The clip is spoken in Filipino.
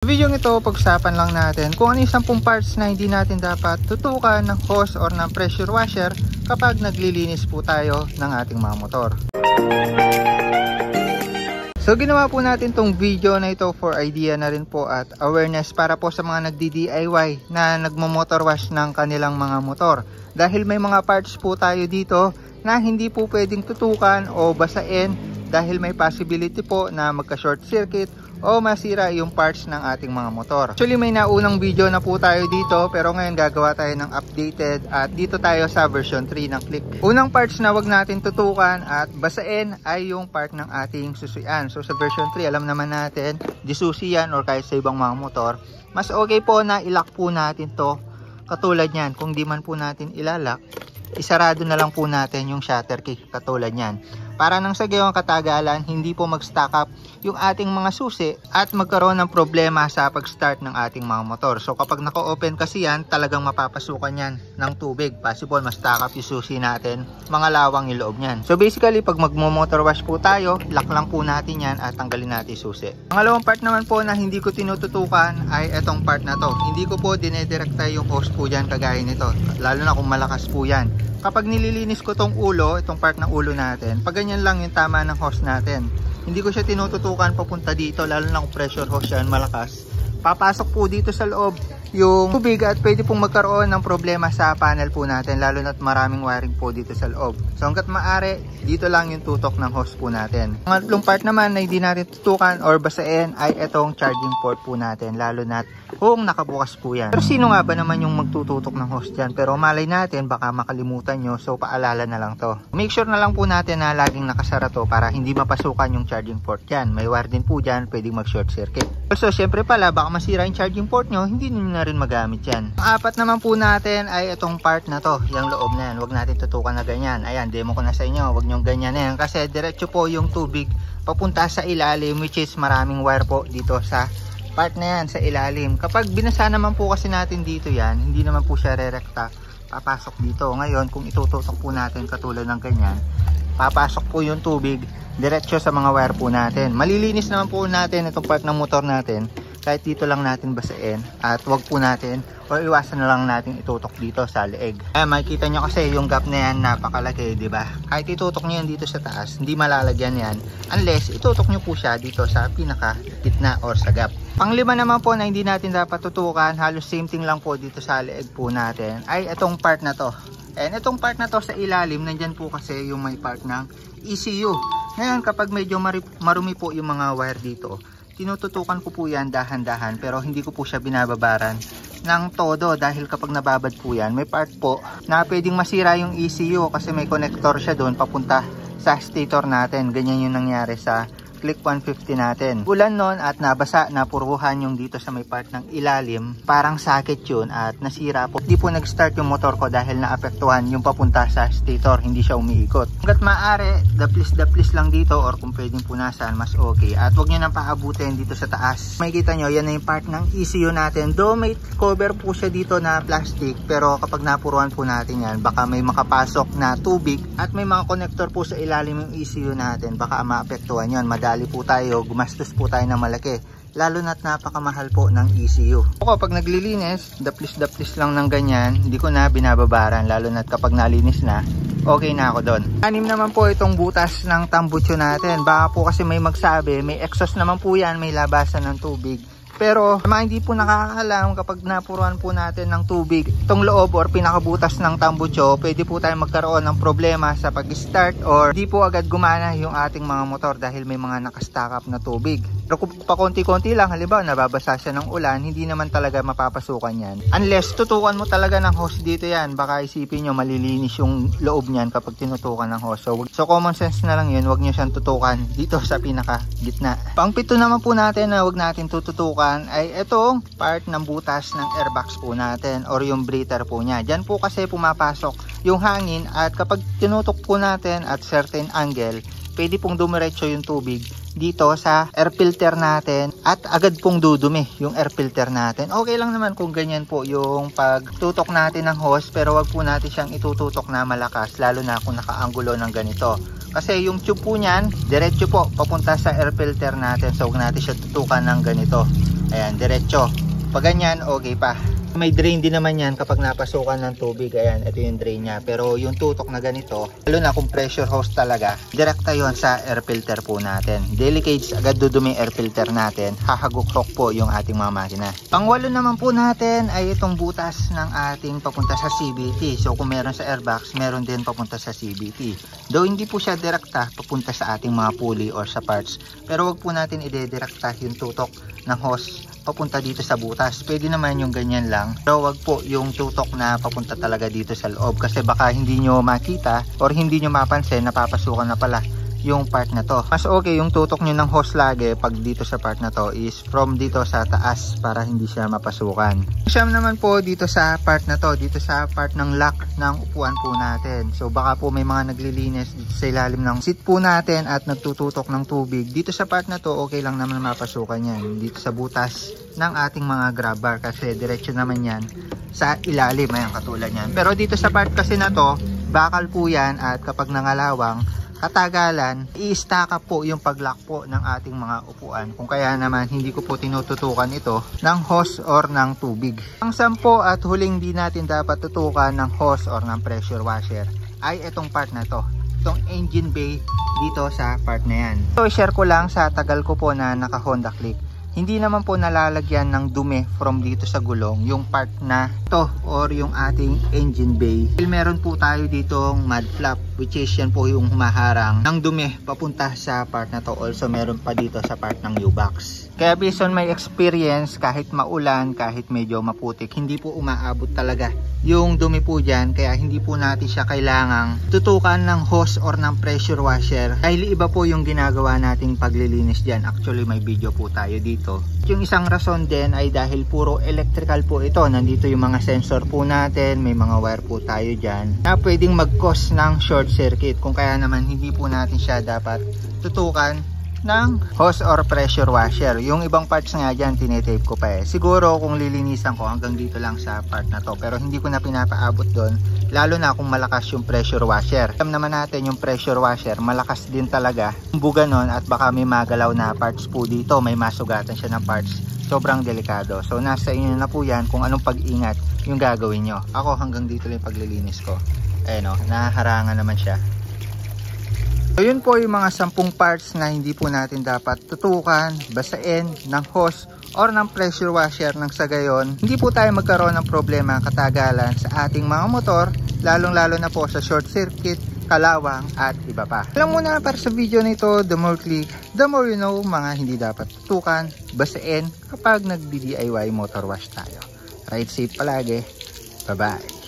Sa video ito, pag-usapan lang natin kung ano yung 10 parts na hindi natin dapat tutukan ng hose or ng pressure washer kapag naglilinis po tayo ng ating mga motor. So ginawa po natin tong video na ito for idea na rin po at awareness para po sa mga nagdi-DIY na nagmo-motor wash ng kanilang mga motor. Dahil may mga parts po tayo dito na hindi po pwedeng tutukan o basain dahil may possibility po na magka-short circuit o masira yung parts ng ating mga motor. Actually may naunang video na po tayo dito pero ngayon gagawa tayo ng updated at dito tayo sa version 3 ng Click. Unang parts na wag natin tutukan at basain ay yung part ng ating susuyan. So sa version 3 alam naman natin di susi yan or kahit sa ibang mga motor. Mas okay po na ilock po natin to katulad yan. Kung di man po natin ilalak, isarado na lang po natin yung shutter key katulad yan. Para nang sa gayong katagalan, hindi po mag-stack up yung ating mga susi at magkaroon ng problema sa pag-start ng ating mga motor. So kapag naka-open kasi yan, talagang mapapasukan yan ng tubig. Possible ma-stack up yung susi natin, mga lawang yung loob niyan. So basically, pag magmo-motor wash po tayo, lock lang po natin yan at tanggalin natin yung susi. Pangalawang part naman po na hindi ko tinututukan ay etong part na to. Hindi ko po dinedirekta yung hose po dyan kagaya nito, lalo na kung malakas po yan. Kapag nililinis ko tong ulo, itong part ng ulo natin, pag ganyan lang yung tama ng hose natin. Hindi ko siya tinututukan papunta dito, lalo na kung pressure hose yan, malakas. Papasok po dito sa loob yung tubig at pwede pong magkaroon ng problema sa panel po natin, lalo na't maraming wiring po dito sa loob. So hanggat maaari, dito lang yung tutok ng hose po natin. Ang tatlong part naman na hindi natin tutukan or basain ay itong charging port po natin, lalo na't kung nakabukas po yan. Pero sino nga ba naman yung magtututok ng hose dyan? Pero malay natin, baka makalimutan nyo, so paalala na lang to. Make sure na lang po natin na laging nakasara to para hindi mapasukan yung charging port dyan. May wire din po dyan, pwedeng mag short circuit. Also, syempre pala, baka masira yung charging port nyo, hindi nyo na rin magamit yan. Ang apat naman po natin ay itong part na to, yung loob na yan. Huwag natin tutukan na ganyan. Ayan, demo ko na sa inyo, huwag nyo ganyan na yan. Kasi diretso po yung tubig papunta sa ilalim, which is maraming wire po dito sa part na yan, sa ilalim. Kapag binasa naman po kasi natin dito yan, hindi naman po siya re-recta, papasok dito. Ngayon, kung itututok po natin katulad ng ganyan, papasok po yung tubig diretso sa mga wire po natin. Malilinis naman po natin itong part ng motor natin kahit dito lang natin basain at wag po natin o iwasan na lang natin itutok dito sa leeg. Makikita nyo kasi yung gap na yan napakalaki, di ba? Kahit itutok nyo yan dito sa taas, hindi malalagyan yan unless itutok nyo po siya dito sa pinaka gitna or sa gap. Panglima naman po na hindi natin dapat tutukan, halos same thing lang po dito sa leeg po natin, ay itong part na to. And itong part na to sa ilalim, nandyan po kasi yung may part ng ECU. Ngayon kapag medyo marumi po yung mga wire dito, tinututukan ko po yan dahan-dahan pero hindi ko po siya binababaran ng todo dahil kapag nababad po yan, may part po na pwedeng masira yung ECU kasi may connector siya doon papunta sa stator natin. Ganyan yung nangyari sa Click 150 natin. Ulan nun at nabasa, napuruhan yung dito sa may part ng ilalim. Parang sakit yun at nasira po. Hindi po nag-start yung motor ko dahil naapektuhan yung papunta sa stator. Hindi siya umiikot. Hanggat maaari, daplis lang dito or kung pwedeng punasan, mas okay. At huwag nyo nang paabutin dito sa taas. Makikita nyo, yan na yung part ng ECU natin. Though may cover po siya dito na plastic, pero kapag napuruhan po natin yan, baka may makapasok na tubig at may mga connector po sa ilalim yung ECU natin. Baka maapektuhan yun. Dali po tayo, gumastos po tayo ng malaki, lalo na't napakamahal po ng ECU. Ako pag naglilinis, daplis lang ng ganyan, hindi ko na binababaran, lalo na't kapag nalinis na, okay na ako doon. Anim naman po itong butas ng tambucho natin. Baka po kasi may magsabi, may exhaust naman po yan, may labasan ng tubig. Pero hindi po nakakaalam kapag napuruan po natin ng tubig itong loob or pinakabutas ng tambucho, pwede po tayo magkaroon ng problema sa pag-start or di po agad gumana yung ating mga motor dahil may mga nakastack up na tubig. Pero kung pa konti-konti lang, halimbawa nababasa siya ng ulan, hindi naman talaga mapapasukan yan. Unless tutukan mo talaga ng hose dito yan, baka isipin nyo malilinis yung loob niyan kapag tinutukan ng hose. So common sense na lang yun, wag nyo siyang tutukan dito sa pinaka gitna. Pang-pito naman po natin na wag natin tututukan ay itong part ng butas ng airbox po natin or yung breather po niya. Diyan po kasi pumapasok yung hangin at kapag tinutok po natin at certain angle, pwede pong dumiretso yung tubig dito sa air filter natin at agad pong dudumi yung air filter natin. Okay lang naman kung ganyan po yung pagtutok natin ng hose, pero wag po natin siyang itututok na malakas, lalo na kung nakaanggulo ng ganito. Kasi yung tube po niyan, diretso po papunta sa air filter natin. So huwag natin siya tutukan ng ganito. Ayan, diretso. Pag ganyan, okay pa. May drain din naman yan kapag napasukan ng tubig. Ayan, ito yung drain niya. Pero yung tutok na ganito, lalo na kung pressure hose talaga, direkta yon sa air filter po natin. Delicate, agad dudumi air filter natin. Hahaguk-hok po yung ating mga makina. Pangwalo naman po natin ay itong butas ng ating papunta sa CVT. So kung meron sa airbox, meron din papunta sa CVT. Though hindi po siya direkta papunta sa ating mga pulley or sa parts. Pero wag po natin ide-direkta yung tutok ng hose papunta dito sa butas. Pwede naman yung ganyan lang, pero wag po yung tutok na papunta talaga dito sa loob, kasi baka hindi nyo makita or hindi nyo mapansin na papasukan na pala yung part na to. Mas okay yung tutok nyo ng hose lagi pag dito sa part na to is from dito sa taas para hindi siya mapasukan. Siyam naman po dito sa part na to, dito sa part ng lock ng upuan po natin. So baka po may mga naglilinis dito sa ilalim ng seat po natin at nagtututok ng tubig. Dito sa part na to, okay lang naman mapasukan yan. Dito sa butas ng ating mga grab bar, kasi diretso naman yan sa ilalim. Ayan, katulad yan. Pero dito sa part kasi na to, bakal po yan, at kapag nangalawang katagalan, i-stack up po yung pag-lock po ng ating mga upuan. Kung kaya naman hindi ko po tinututukan ito ng hose or ng tubig. Ang sampo at huling di natin dapat tutukan ng hose or ng pressure washer ay itong part na to, itong engine bay dito sa part na yan. So share ko lang sa tagal ko po na naka Honda Click, hindi naman po nalalagyan ng dumi from dito sa gulong yung part na to or yung ating engine bay. Meron po tayo ditong mud flap, which is yan po yung humaharang ng dumi papunta sa part na to. Also meron pa dito sa part ng U-box. Kaya based on my experience, kahit maulan, kahit medyo maputik, hindi po umaabot talaga yung dumi po dyan. Kaya hindi po natin siya kailangang tutukan ng hose or ng pressure washer, dahil iba po yung ginagawa nating paglilinis dyan. Actually may video po tayo dito. Yung isang rason din ay dahil puro electrical po ito. Nandito yung mga sensor po natin, may mga wire po tayo dyan na pwedeng mag-cause ng short circuit. Kung kaya naman hindi po natin siya dapat tutukan ng hose or pressure washer. Yung ibang parts nga dyan, tinetape ko pa eh. Siguro kung lilinisan ko hanggang dito lang sa part na to, pero hindi ko na pinapaabot doon, lalo na kung malakas yung pressure washer. Alam naman natin yung pressure washer, malakas din talaga yung buga nun, at baka may magalaw na parts po dito, may masugatan siya ng parts. Sobrang delikado. So nasa inyo na po yan kung anong pag-ingat yung gagawin nyo. Ako hanggang dito lang yung paglilinis ko. Ayun o, naharangan naman siya. So yun po yung mga 10 parts na hindi po natin dapat tutukan, basain ng hose or ng pressure washer, nang sa gayon hindi po tayo magkaroon ng problema katagalan sa ating mga motor, lalong lalo na po sa short circuit, kalawang at iba pa. Alam mo na, para sa video na ito, the more click, the more you know, mga hindi dapat tutukan, basain kapag nagdi-DIY motor wash tayo. Ride safe palagi. Bye bye.